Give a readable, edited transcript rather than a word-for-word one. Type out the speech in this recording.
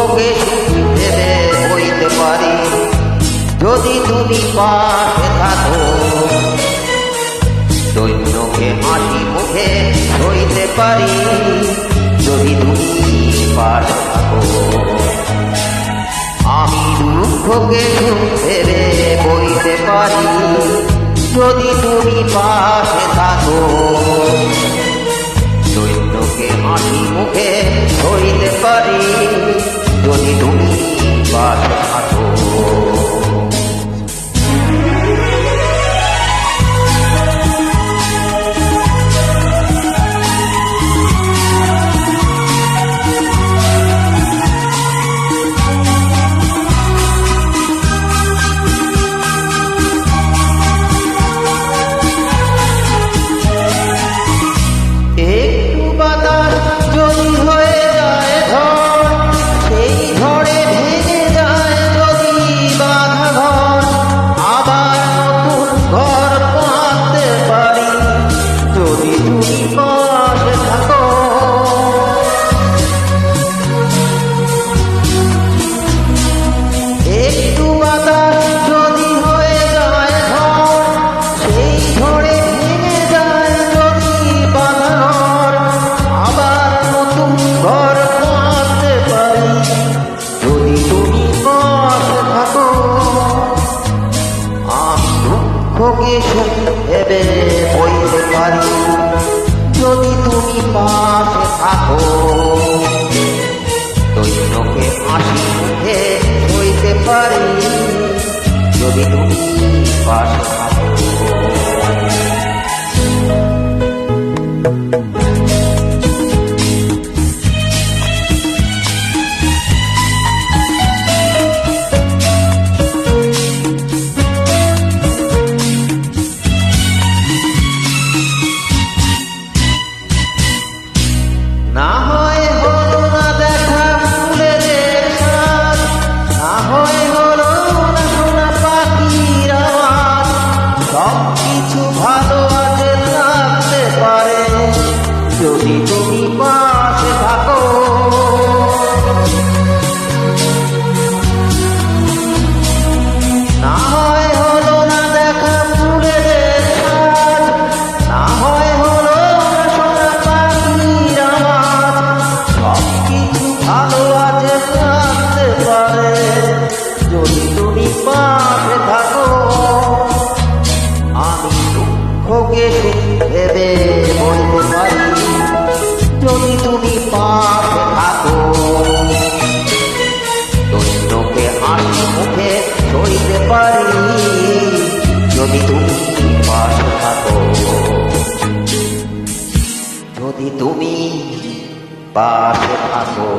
দুঃখকে সুখ ভেবে বইতে পারি যদি তুমি পাশে থাকো। দৈন্যকে হাসি মুখে সইতে পারি যদি তুমি পাশে থাকো। আমি দুঃখকে সুখ ভেবে বইতে পারি যদি তুমি পাশে থাকো। দৈন্যকে হাসি মুখে সইতে পারি যদি তুমি পাশে থাকো। দুঃখকে সুখ ভেবে বইতে পারি যদি তুমি পাশে থাকো। দৈন্যকে হাসি মুখে সইতে পারি যদি তুমি পাশে থাকো। না হয় হলো না দেখা ফুলের স্বাদ, না হয় হলো না শোনা পাখির আওয়াজ, সব কিছু ভালো আছে থাকতে পারে যদি তুমি পাশে থাকো। না হয় হলো না দেখা ফুলের স্বাদ, না হয় হলো না শোনা পাখির আওয়াজ, সব কিছু ভালো আছে থাকতে পারে যদি তুমি পাশে থাকো। আমি দুঃখকে সুখ ভেবে বলতে পারি যদি তুমি পাশে থাকো। দৈন্যকে হাসি মুখে সইতে পারি যদি তুমি পাশে থাকো। যদি তুমি পাশে থাকো।